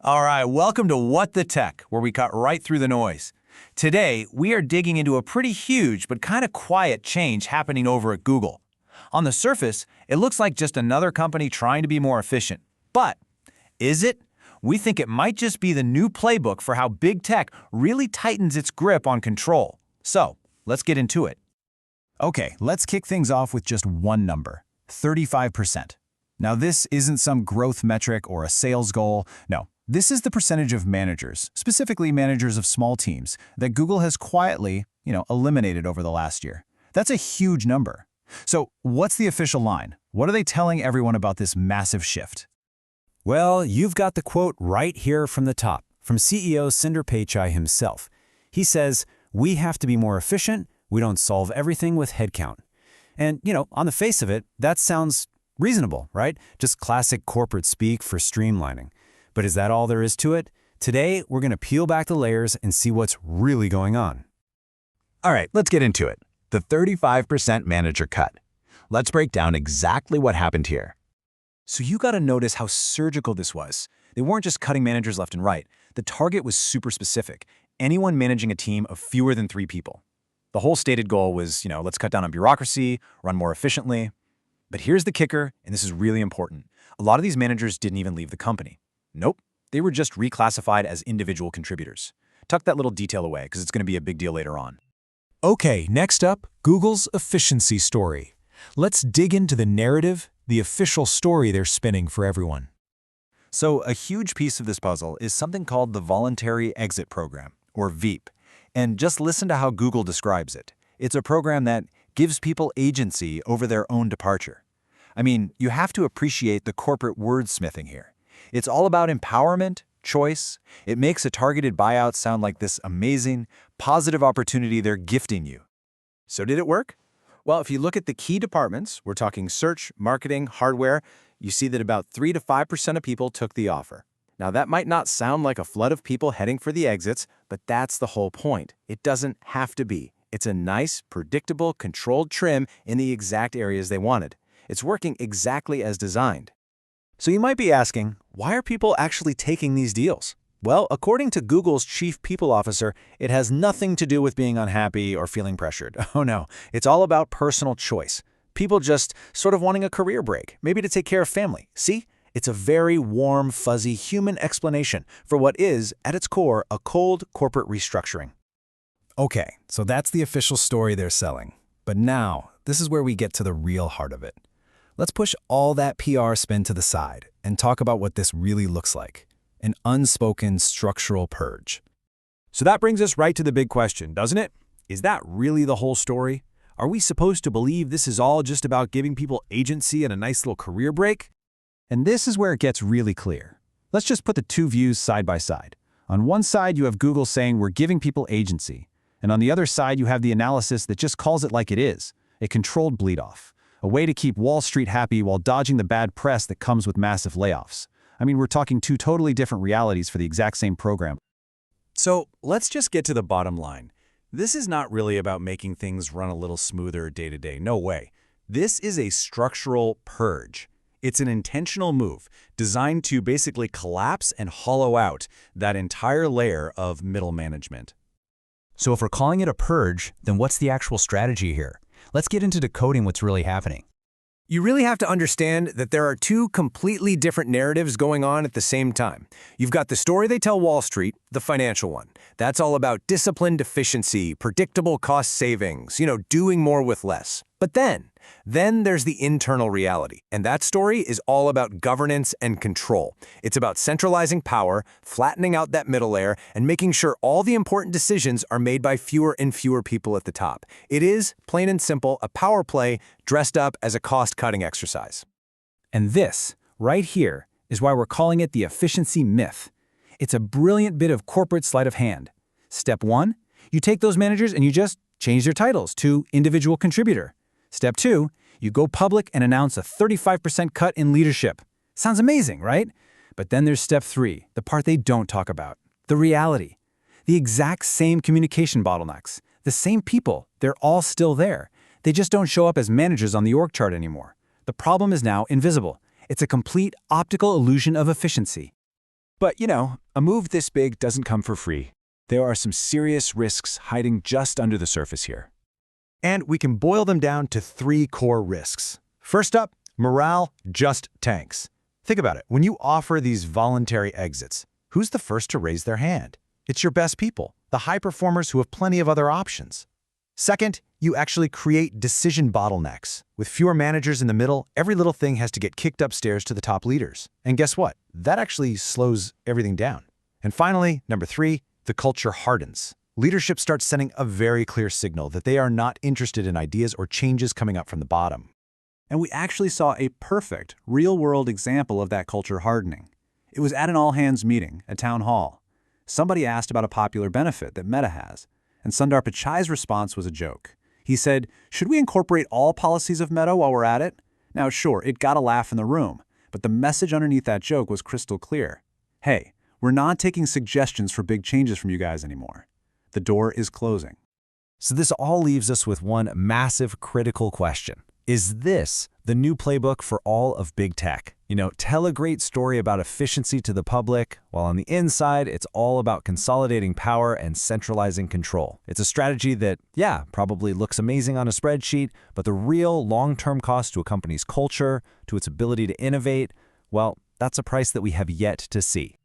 All right, welcome to What the Tech, where we cut right through the noise. Today, we are digging into a pretty huge but kind of quiet change happening over at Google. On the surface, it looks like just another company trying to be more efficient. But is it? We think it might just be the new playbook for how big tech really tightens its grip on control. So, let's get into it. Okay, let's kick things off with just one number, 35%. Now, this isn't some growth metric or a sales goal. No, this is the percentage of managers, specifically managers of small teams, that Google has quietly, eliminated over the last year. That's a huge number. So, what's the official line? What are they telling everyone about this massive shift? Well, you've got the quote right here from the top, from CEO Sundar Pichai himself. He says, "We have to be more efficient. We don't solve everything with headcount." And, on the face of it, that sounds reasonable, right? Just classic corporate speak for streamlining. But is that all there is to it? Today, we're going to peel back the layers and see what's really going on. All right, let's get into it. The 35% manager cut. Let's break down exactly what happened here. So you got to notice how surgical this was. They weren't just cutting managers left and right. The target was super specific. Anyone managing a team of fewer than 3 people. The whole stated goal was, let's cut down on bureaucracy, run more efficiently. But here's the kicker, and this is really important. A lot of these managers didn't even leave the company. Nope, they were just reclassified as individual contributors. Tuck that little detail away because it's going to be a big deal later on. Okay, next up, Google's efficiency story. Let's dig into the narrative, the official story they're spinning for everyone. So a huge piece of this puzzle is something called the Voluntary Exit Program, or VEEP. And just listen to how Google describes it. It's a program that gives people agency over their own departure. I mean, you have to appreciate the corporate wordsmithing here. It's all about empowerment, choice. It makes a targeted buyout sound like this amazing, positive opportunity they're gifting you. So did it work? Well, if you look at the key departments, we're talking search, marketing, hardware, you see that about 3 to 5% of people took the offer. Now, that might not sound like a flood of people heading for the exits, but that's the whole point. It doesn't have to be. It's a nice, predictable, controlled trim in the exact areas they wanted. It's working exactly as designed. So you might be asking, why are people actually taking these deals? Well, according to Google's chief people officer, it has nothing to do with being unhappy or feeling pressured. Oh no, it's all about personal choice. People just sort of wanting a career break, maybe to take care of family. See? It's a very warm, fuzzy human explanation for what is, at its core, a cold corporate restructuring. Okay, so that's the official story they're selling. But now, this is where we get to the real heart of it. Let's push all that PR spin to the side and talk about what this really looks like. An unspoken structural purge. So that brings us right to the big question, doesn't it? Is that really the whole story? Are we supposed to believe this is all just about giving people agency and a nice little career break? And this is where it gets really clear. Let's just put the two views side by side. On one side, you have Google saying we're giving people agency. And on the other side, you have the analysis that just calls it like it is, a controlled bleed-off, a way to keep Wall Street happy while dodging the bad press that comes with massive layoffs. I mean, we're talking two totally different realities for the exact same program. So let's just get to the bottom line. This is not really about making things run a little smoother day to day. No way. This is a structural purge. It's an intentional move designed to basically collapse and hollow out that entire layer of middle management. So if we're calling it a purge, then what's the actual strategy here? Let's get into decoding what's really happening. You really have to understand that there are two completely different narratives going on at the same time. You've got the story they tell Wall Street, the financial one. That's all about disciplined efficiency, predictable cost savings, doing more with less. But then there's the internal reality, and that story is all about governance and control. It's about centralizing power, flattening out that middle layer, and making sure all the important decisions are made by fewer and fewer people at the top. It is, plain and simple, a power play dressed up as a cost-cutting exercise. And this, right here, is why we're calling it the efficiency myth. It's a brilliant bit of corporate sleight of hand. Step 1, you take those managers and you just change their titles to individual contributor. Step 2, you go public and announce a 35% cut in leadership. Sounds amazing, right? But then there's step 3, the part they don't talk about, the reality. The exact same communication bottlenecks, the same people, they're all still there. They just don't show up as managers on the org chart anymore. The problem is now invisible. It's a complete optical illusion of efficiency. But, a move this big doesn't come for free. There are some serious risks hiding just under the surface here. And we can boil them down to 3 core risks. First up, morale just tanks. Think about it. When you offer these voluntary exits, who's the first to raise their hand? It's your best people, the high performers who have plenty of other options. Second, you actually create decision bottlenecks. With fewer managers in the middle, every little thing has to get kicked upstairs to the top leaders. And guess what? That actually slows everything down. And finally, number 3, the culture hardens. Leadership starts sending a very clear signal that they are not interested in ideas or changes coming up from the bottom. And we actually saw a perfect, real-world example of that culture hardening. It was at an all-hands meeting at Town Hall. Somebody asked about a popular benefit that Meta has, and Sundar Pichai's response was a joke. He said, "Should we incorporate all policies of Meta while we're at it?" Now, sure, it got a laugh in the room, but the message underneath that joke was crystal clear. Hey, we're not taking suggestions for big changes from you guys anymore. The door is closing. So this all leaves us with one massive critical question. Is this the new playbook for all of big tech? Tell a great story about efficiency to the public, while on the inside, it's all about consolidating power and centralizing control. It's a strategy that, yeah, probably looks amazing on a spreadsheet, but the real long-term cost to a company's culture, to its ability to innovate, well, that's a price that we have yet to see.